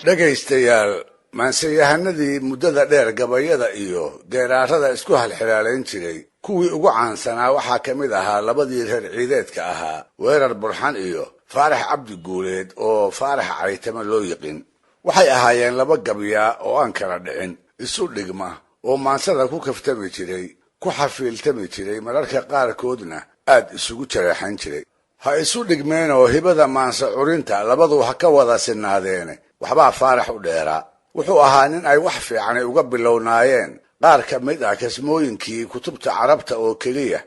dhegaystayaal maanseyahanadii muddada dheer gabayada iyo geeraarada isku halxiraalayn jiray kuwii ugu caansanaa waxaa ka mid ahaa labadii reer ciideedka ahaa weerar burxan iyo faarax cabdi guuleed oo faarax caytama loo yiqin waxay ahaayeen laba gabyaa oo aan kala dhicin isu dhigma oo maansada ku kaftami jiray ku xafiiltami jiray mararka qaarkoodna aad isugu jareexan jiray ha isu dhigmeen oo hibada maanse curinta labadu ha ka wada sinaadeene waxbaa faarax u dheeraa wuxuu ahaa nin ay wax fiicanay uga bilownaayeen qaar ka mid ah kasmooyinkii kutubta carabta oo keliya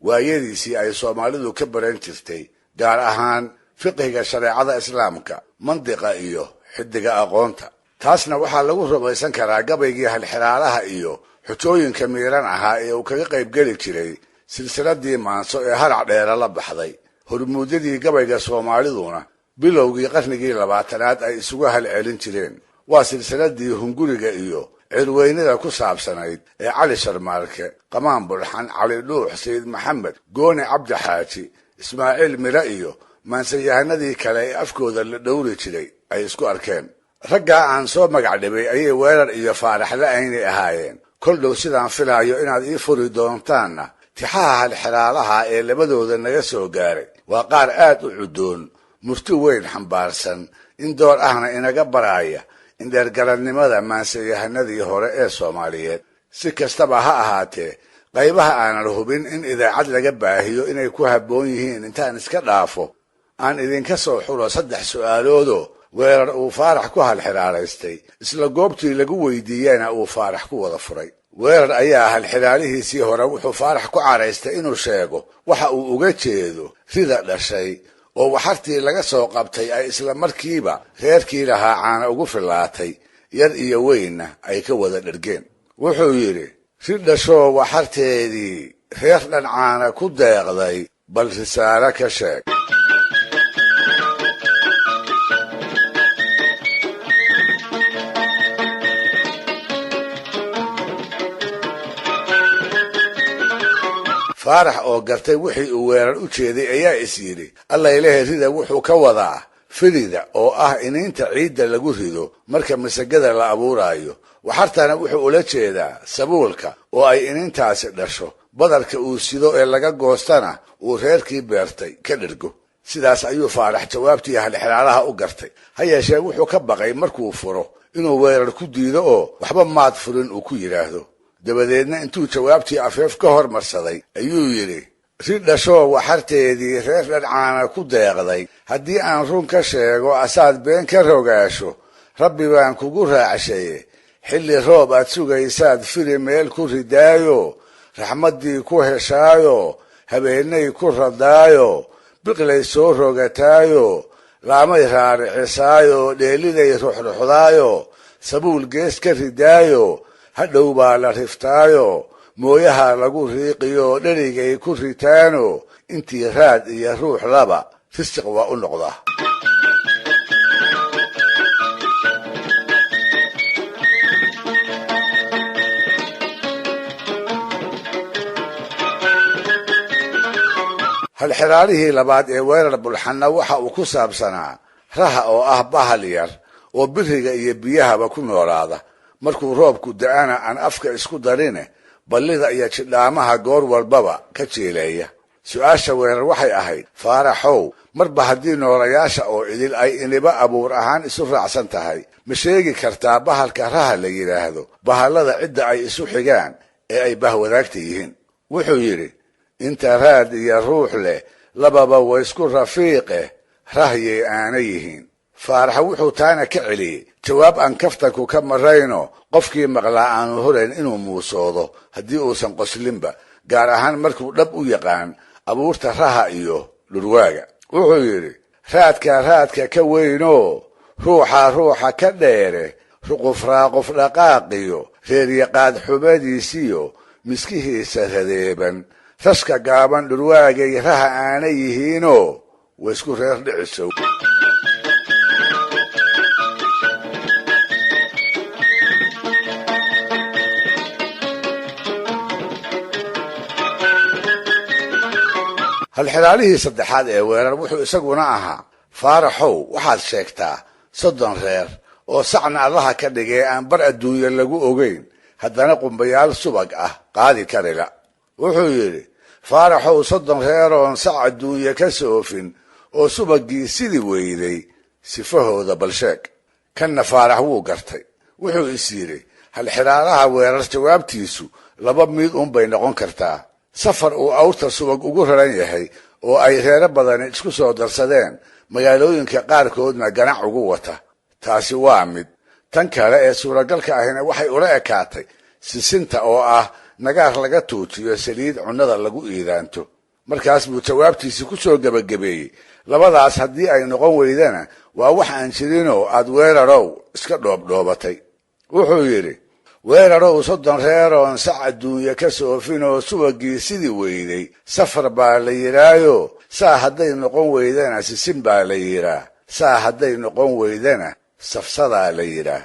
waayadiisii ay soomaalidu ka baran jirtay gaar ahaan fiqhiga shareecada islaamka mandiqa iyo xidiga aqoonta taasna waxaa lagu rumaysan karaa gabaygii halxiraalaha iyo xujooyinka miiran ahaa ee uu kaga qaybgeli jiray silsiladii maanso ee harac dheera la baxday hormuudyadii gabayga soomaaliduna bilowgii qarnigii 20aad ay isugu halcelin jireen waa silsiladii hunguriga iyo cirweynada ku saabsanayd ee cali sharmaarke qamaan bulxan cali dhuux sayid maxamed gooni cabdi xaaji ismaaciil mire iyo maanseyahanadii kale ee afkooda la dhowri jiray ay isku arkeen raggaa aan soo magac dhibay ayay weerar iyo faarax la-aynay ahaayeen kol dhow sidaan filaayo inaad ii furi doontaanna tixaha halxiraalaha ee labadooda naga soo gaaray waa qaar aad u cudoon murti weyn xambaarsan in door ahna inaga baraaya indheergarannimada maanseyahanadii hore ee soomaaliyeed si kastaba ha ahaatee qaybaha aanan hubin in idaacad laga baahiyo inay ku habboon yihiin intaan iska dhaafo aan idinka soo xulo 3 su'aaloodoo weerar uu faarax ku halxiraalaystay isla goobtii lagu weydiiyena uu faarax ku wada furay weerar ayaa halxiraalihiisii hore wuxuu faarax ku caraystay inuu sheego waxa uu uga jeedo rida dhashay oo waxartii laga soo qabtay ay isla markiiba reerkii lahaa caana ugu filaatay yar iyo weynna ay ka wada dhergeen wuxuu yidhi rid dhashoo waxarteedii reer dhan caana ku deeqday bal risaale ka sheeg faarax oo gartay wixii uu weerar u jeeday ayaa is yidhi alla ilaahay rida wuxuu ka wadaa firida oo ah iniinta ciidda lagu rido marka masagada la abuuraayo waxartana wuxuu ula jeedaa sabuulka oo ay iniintaasi dhasho badarka uu sido ee laga goostana uu reerkii beertay ka dhergo sidaas ayuu faarax jawaabtii halxiraalaha u gartay ha yeeshee wuxuu ka baqay markuu furo inuu weerar ku diido oo waxba maad furin uu ku yidhaahdo dabadeedna intuu jawaabtii afeef ka hormarsaday ayuu yidhi rid dhashoo waxarteedii reer dhan caana ku deeqday haddii aan run ka sheego asaad been ka rogaasho rabbi baan kugu raacshaye xilli roob aad sugaysaad firi meel ku ridaayo raxmaddii ku heshaayo habeennay ku radaayo biqlay soo rogataayo laamay raaricisaayo dheeliday ruxruxdaayo sabuul gees ka ridaayo hadhow baa la riftaayo mooyaha lagu riiqiyo dherigay ku ritaano intii raad iyo ruux laba risiq waa u noqda halxiraalihii labaad ee weerar bulxanna waxa uu ku saabsanaa raha oo ah bahal yar oo biriga iyo biyahaba ku noolaada markuu roobku da'ana aan afka isku darine ballida iyo jidhaamaha goor walbaba ka jeeleeya su'aasha weerar waxay ahayd faaraxow marba haddii noolayaasha oo idil ay iniba abuur ahaan isu raacsan tahay ma sheegi kartaa bahalka raha la yidhaahdo bahallada cidda ay isu xigaan ee ay bahwadaagta yihiin wuxuu yidhi inta raad iyo ruux leh lababa way isku rafiiqe rahyay aana yihiin faarax wuxuu taana ka celiyey jawaab aan kaftanku ka marayno qofkii maqlaa aanu horayn inuu muusoodo haddii uusan qoslinba gaar ahaan markuu dhab u yaqaan abuurta raha iyo dhurwaaga wuxuu yidhi raadka ka weynoo ruuxa ka dheere ruqufraaquf dhaqaaqiyo reeryaqaad xubadiisiyo miskihiisa radeeban raska gaaban dhurwaagay raha aana yihiinoo way isku reer dhicisow halxilaalihii saddexaad ee weerar wuxuu isaguna ahaa faaraxow waxaad sheegtaa 30 reer oo sacna allaha ka dhigay aan bar adduunyo lagu ogeyn haddana qumbayaal subag ah qaadi karila wuxuu yidhi faaraxow 30 reer oon sac adduunyo ka soofin oo subagii sidii weyday sifahooda balsheeg kanna faarax wuu gartay wuxuu is yidhi halxiraalaha weerar jawaabtiisu laba mid bay noqon kartaa safar uu awrta subag ugu raran yahay oo ay reero badani isku soo darsadeen magaalooyinka qaarkoodna ganac ugu wata taasi waa mid tan kale ee suuragalka ahina waxay ula ekaatay sisinta oo ah nagaar laga tuujiyo saliid cunnada lagu iidaanto markaas buu jawaabtiisi ku soo gabagabeeyey labadaas haddii ay noqon weydana waa wax aan jirinoo aad weerarow iska dhoobdhoobatay wuxuu yidhi weerarow 30 reer oon sac adduunyo ka soofin oo subagii sidii weyday safar baa la yidhaayo saa hadday noqon weydana sisin baa la yidhaa saa hadday noqon weydana safsadaa la yidhaa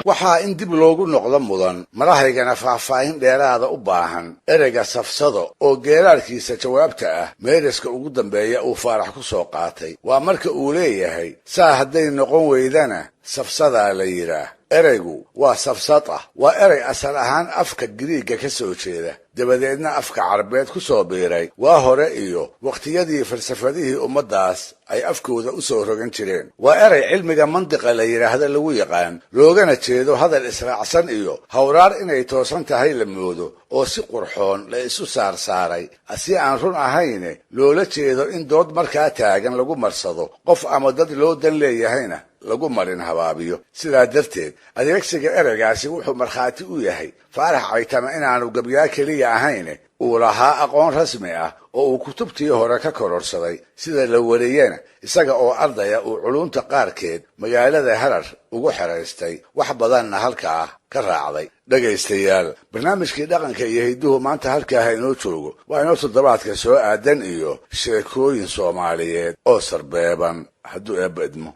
waxaa in dib loogu noqdo mudan madahaygana faahfaahin dheeraada u baahan ereyga safsado oo geeraarkiisa jawaabta ah meeriska ugu dambeeya uu faarax ku soo qaatay waa marka uu leeyahay saa hadday noqon weydana safsadaa la yidhaah ereygu waa safsada waa erey asal ahaan afka giriigga ka soo jeeda dabadeedna afka carabeed ku soo biiray waa hore iyo waqtiyadii falsafadihii ummaddaas ay afkooda u soo rogan jireen waa erey cilmiga mandiqa la yidhaahda lagu yaqaan loogana jeedo hadal israacsan iyo hawraar inay toosan tahay la moodo oo si qurxoon la isu saarsaaray si aan run ahayne loola jeedo in dood markaa taagan lagu marsado qof ama dad loo dan leeyahayna lagu marin habaabiyo sidaa darteed adeegsiga ereygaasi wuxuu markhaati u yahay faarax caytama inaanu gabyaa keliya ahayne uu lahaa aqoon rasmi ah oo uu kutubtii hore ka kororsaday sida la wariyena isaga oo ardaya uu culunta qaarkeed magaalada harar ugu xeraystay wax badanna halkaa ka raacday dhegaystayaal barnaamijkii dhaqanka iyo hidduhu maanta halkaa inoo joogo waa inoo toddobaadka soo aadan iyo sheekooyin soomaaliyeed oo sarbeeban hadduu eebba idmo